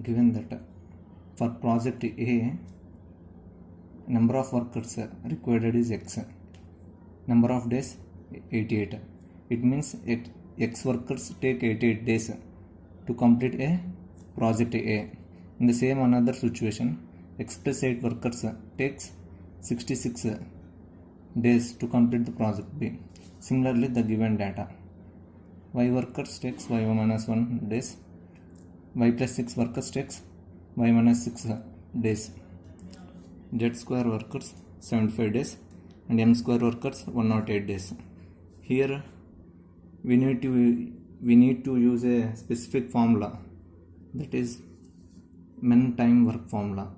given that for project A, number of workers required is X, number of days 88. It means X workers take 88 days to complete a project A. In the same another situation, X plus 8 workers takes 66 days to complete the project B. Similarly, the given data, Y workers takes Y minus 1 days, Y plus 6 workers takes Y minus 6 days, Z square workers 75 days and M square workers 108 days. Here we need to use a specific formula, that is men time work formula.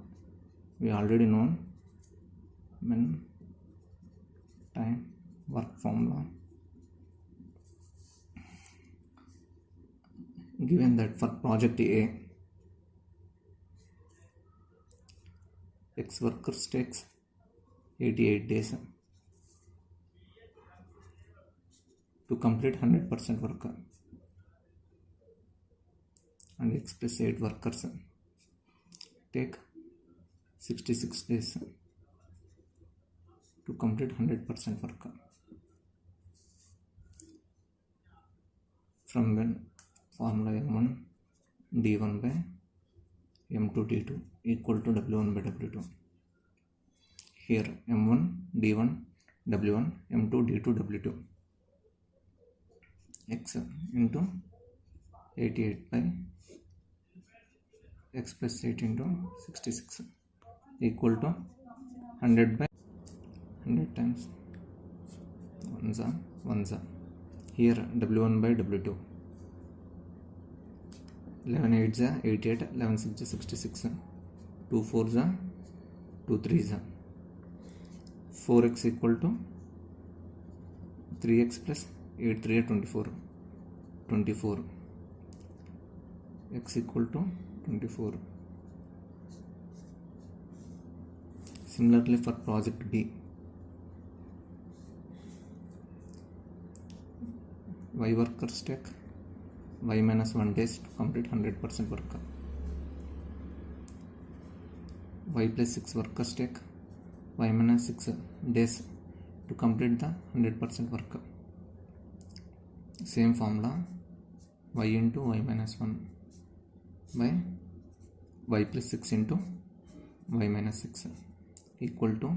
We already know men time work formula. Given that for project A, X workers takes 88 days to complete 100% work, and X plus 8 workers take 66 days to complete 100% work. From when formula M1 D1 by M2 D2 equal to W1 by W2. Here M1 D1 W1 M2 D2 W2. X into 88 by X plus 8 into 66 equal to 100 by 100 times 1 za. Here W1 by W2. 11 8 za 88, 11 6 za 66, 2 4 za 2 3 za. 4x equal to 3x plus 8 3 24, 24. X equal to 24. Similarly for project B, Y workers take Y minus 1 days to complete 100% work. Y plus 6 workers take Y minus 6 days to complete the 100% work. Same formula, Y into Y minus 1 by Y plus 6 into Y minus 6 equal to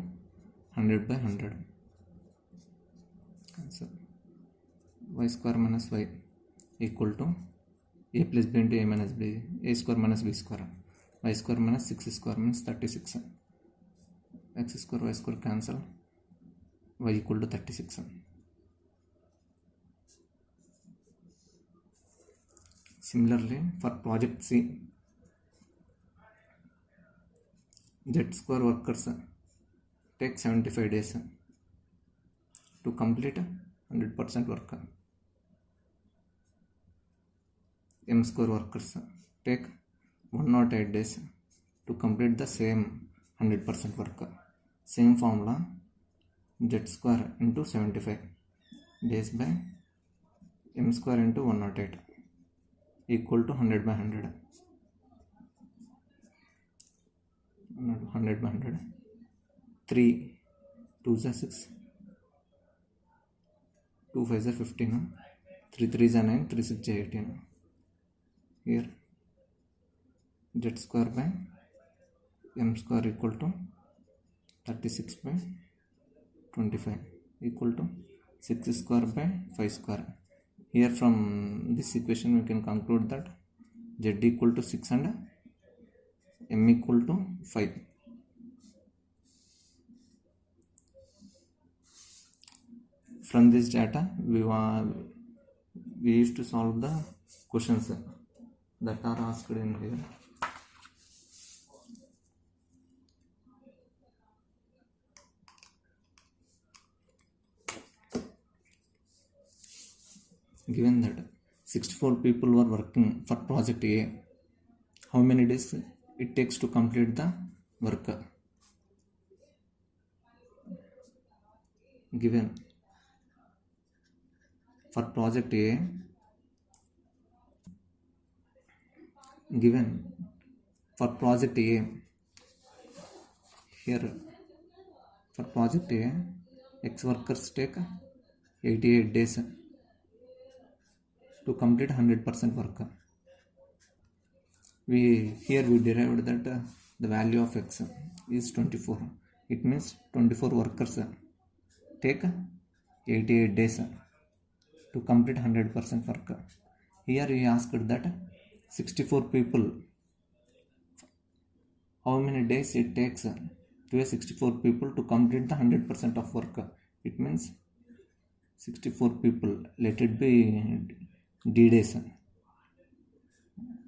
100 by 100. Cancel. Y square minus Y equal to A plus B into A minus B, A square minus B square. Y square minus 6 square means 36. X square Y square cancel. Y equal to 36. Similarly for project C, Z square workers take 75 days to complete 100% work. M square workers take 108 days to complete the same 100% work. Same formula, Z square into 75 days by M square into 108 equal to 100 by 100. 100 by 100. 3 2 is 6, 2 5 is 15, 3 3 is 9, 3 6 is 18. Here Z square by M square equal to 36 by 25 equal to 6 square by 5 square. Here from this equation we can conclude that Z equal to 6 and M equal to 5. From this data we used to solve the questions that are asked in here. Given that 64 people were working for project A, how many days it takes to complete the work? Given for project A, given For project A, here for project A, X workers take 88 days to complete 100% work. We derived that the value of X is 24. It means 24 workers take 88 days to complete 100% work. Here we asked that 64 people, how many days it takes to 64 people to complete the 100% of work. It means 64 people, let it be D days,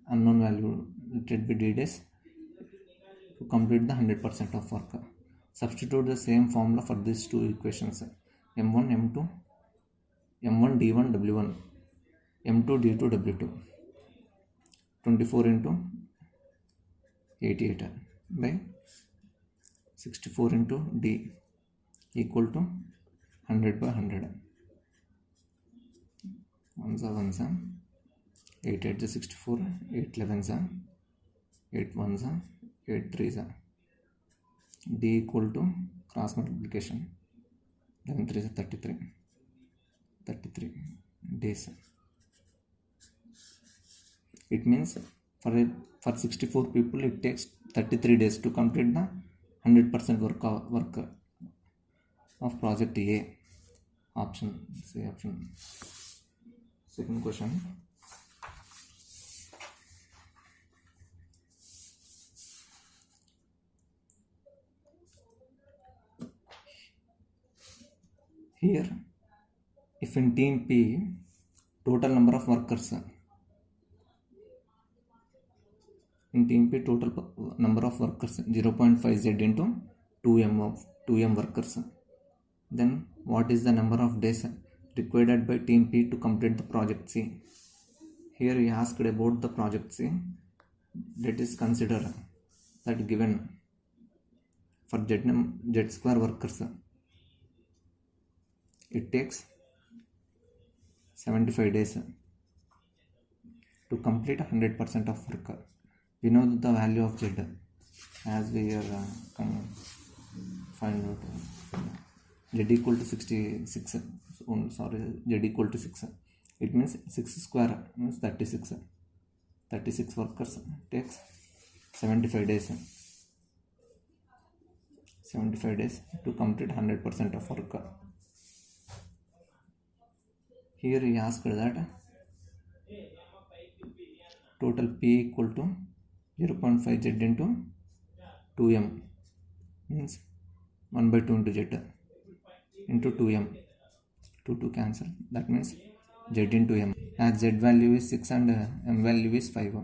unknown value, let it be D days to complete the 100% of work. Substitute the same formula for these two equations, M1 M2 M1 D1 W1 M2 D2 W2. 24 into 88 by 64 into D equal to 100 by 100. 1s are 1s, 8 8 is 64, 8 11s are 8 1s are 8 3s are. D equal to cross multiplication, 11 3s are 33 days. It means for 64 people it takes 33 days to complete the 100% work of project A. Option C. Option. Second question. Here, if in team P, total number of workers, in team P total number of workers 0.5z into 2m workers, then what is the number of days required by team P to complete the project C? Here we asked about the project C. Let us consider that given for z square workers it takes 75 days to complete 100% of work. We know the value of z as we are find out z equal to 66. Z equal to 6. It means 6 square means 36. 36 workers takes 75 days. 75 days to complete 100% of work. Here we asked that total P equal to 0.5z into 2m means 1 by 2 into z into 2m. 2 cancel. That means z into m. As z value is 6 and m value is 5.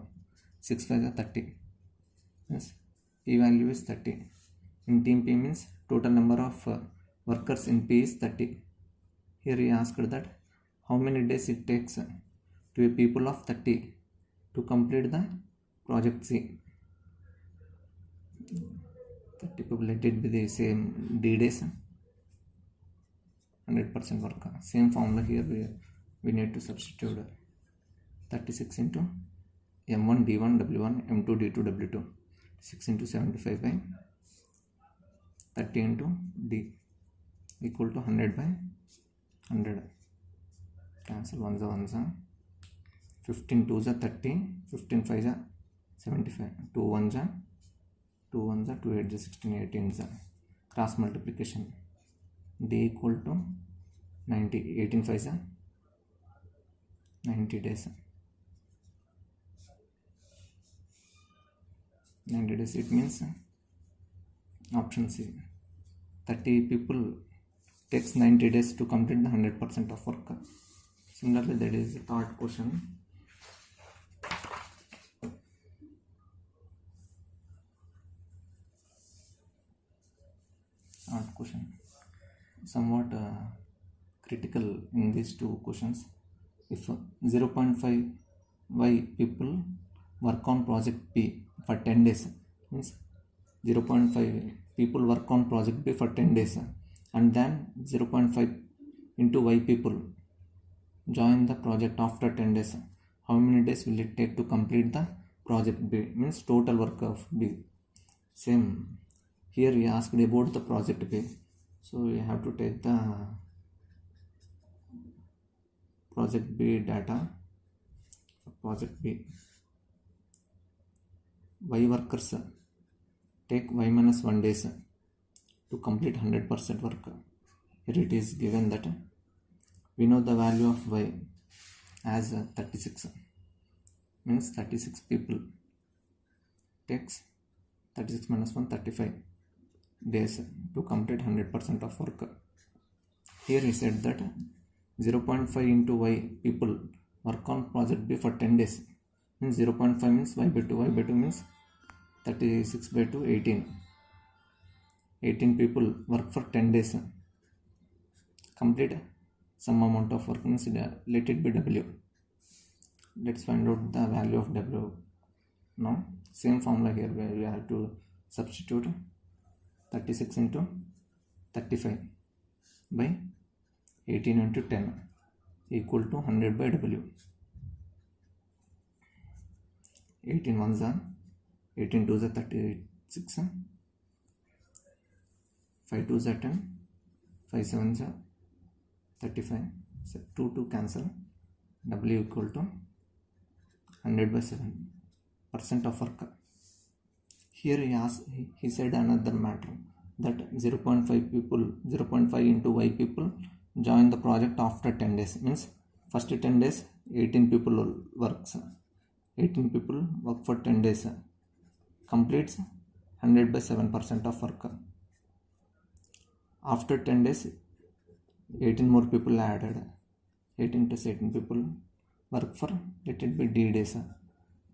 6 5 is 30. Yes. P value is 30. In team P means total number of workers in P is 30. Here we asked that how many days it takes to a people of 30 to complete the project C. 30 people, let it be the same D days, 100% work. Same formula here we need to substitute 36 into M1 D1 W1 M2 D2 W2. 6 into 75 by 30 into D equal to 100 by 100. Cancel 1s are 1s are 15 2s are 30, 15 5s are 75, 2 1s are 2 1s are 2 8s are 16, 18s are. Cross multiplication, D equal to 90, 18 5s are 90 days. 90 days, it means option C. 30 people takes 90 days to complete the 100% of work. Similarly, that is the third question. Third question, somewhat critical in these two questions. If 0.5 y people work on project P for 10 days, means 0.5 people work on project P for 10 days, and then 0.5 into y people join the project after 10 days. How many days will it take to complete the project B means total work of B. Same here he asked about the project B, so we have to take the project B data for project B. Y workers take Y minus 1 days to complete 100% work. Here it is given that we know the value of Y as 36, means 36 people takes 36 minus 1 35 days to complete 100% of work. Here he said that 0.5 into Y people work on project B for 10 days, means 0.5 means Y by 2, Y by 2 means 36 by 2 18 people work for 10 days, complete some amount of work, means let it be W. Let's find out the value of W now. Same formula here where we have to substitute 36 into 35 by 18 into 10 equal to 100 by W. 18 ones are 18 2s are 36, 5 2s are 10, 5 7s are 35, so 2 2 cancel, W equal to 100 by 7% of work. Here he said another matter that 0.5 people, 0.5 into Y people join the project after 10 days, means first 10 days 18 people works, 18 people work for 10 days, completes 100 by 7% of work. After 10 days 18 more people added, 18 plus 18 people work for, let it be D days,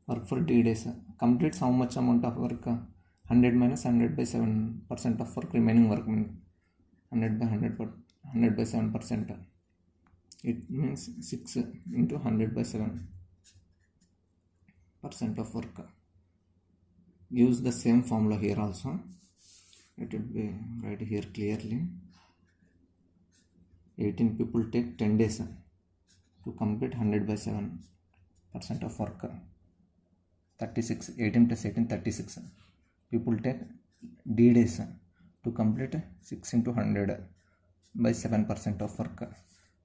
work for D days, completes how much amount of work? 100 minus 100 by 7% of work, remaining work 100 by 100 by 7%, it means 6 into 100 by 7% of work. Use the same formula here also, it will be right here clearly. 18 people take 10 days to complete 100 by 7% of work. 36, 18 plus 18 36 people take D days to complete 6 into 100 by 7% of work.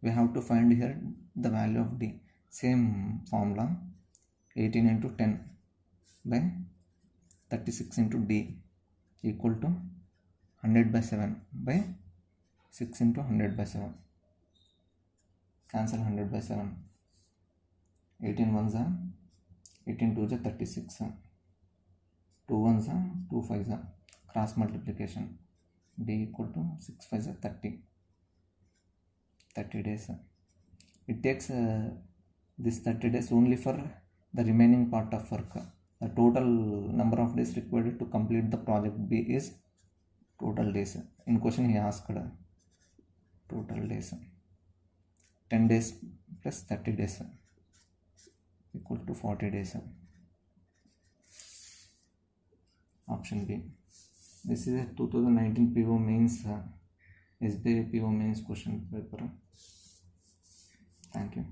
We have to find here the value of D. Same formula, 18 into 10 by 36 into D equal to 100 by 7 by 6 into 100 by 7. Cancel 100 by 7. 18 ones are 18 2s are 36, 2 ones are 2 5s are cross multiplication, D equal to 6 5s are 30 days. It takes this 30 days only for the remaining part of work. The total number of days required to complete the project B is total days. In question he asked total days, 10 days plus 30 days equal to 40 days. Option B. This is a 2019 PO Mains SBI PO Mains question paper. Thank you.